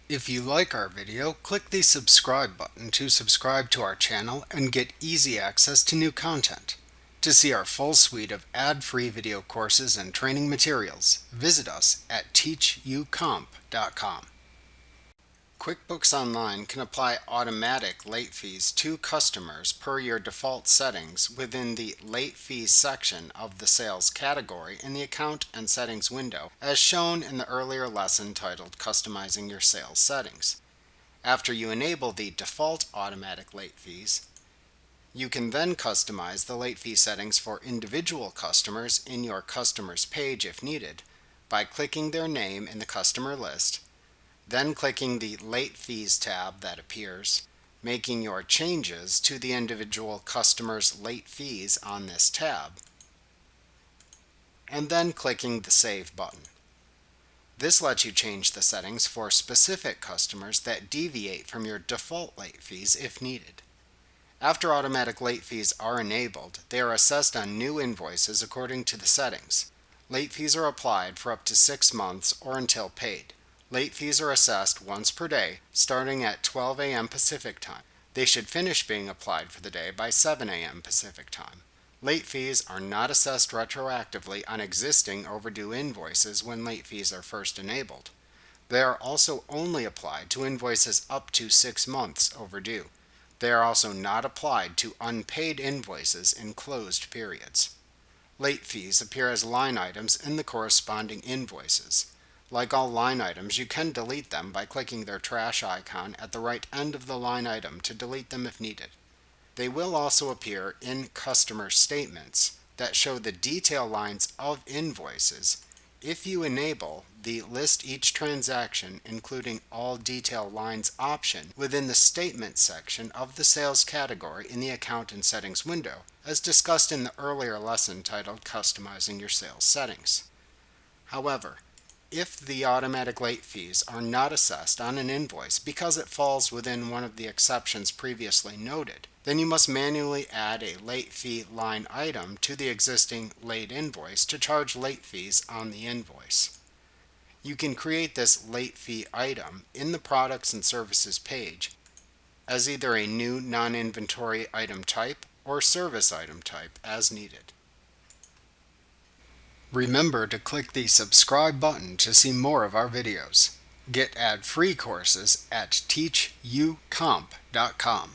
If you like our video, click the subscribe button to subscribe to our channel and get easy access to new content. To see our full suite of ad-free video courses and training materials, visit us at teachucomp.com. QuickBooks Online can apply automatic late fees to customers per your default settings within the Late Fees section of the Sales category in the Account and Settings window, as shown in the earlier lesson titled Customizing Your Sales Settings. After you enable the default automatic late fees, you can then customize the late fee settings for individual customers in your Customers page if needed by clicking their name in the customer list, then clicking the Late Fees tab that appears, making your changes to the individual customer's late fees on this tab, and then clicking the Save button. This lets you change the settings for specific customers that deviate from your default late fees if needed. After automatic late fees are enabled, they are assessed on new invoices according to the settings. Late fees are applied for up to 6 months or until paid. Late fees are assessed once per day, starting at 12 a.m. Pacific Time. They should finish being applied for the day by 7 a.m. Pacific Time. Late fees are not assessed retroactively on existing overdue invoices when late fees are first enabled. They are also only applied to invoices up to 6 months overdue. They are also not applied to unpaid invoices in closed periods. Late fees appear as line items in the corresponding invoices. Like all line items, you can delete them by clicking their trash icon at the right end of the line item to delete them if needed. They will also appear in customer statements that show the detail lines of invoices if you enable the List Each Transaction, including all detail lines option within the Statement section of the Sales category in the Account and Settings window, as discussed in the earlier lesson titled Customizing Your Sales Settings. However, if the automatic late fees are not assessed on an invoice because it falls within one of the exceptions previously noted, then you must manually add a late fee line item to the existing late invoice to charge late fees on the invoice. You can create this late fee item in the Products and Services page as either a new non-inventory item type or service item type as needed. Remember to click the subscribe button to see more of our videos. Get ad-free courses at teachucomp.com.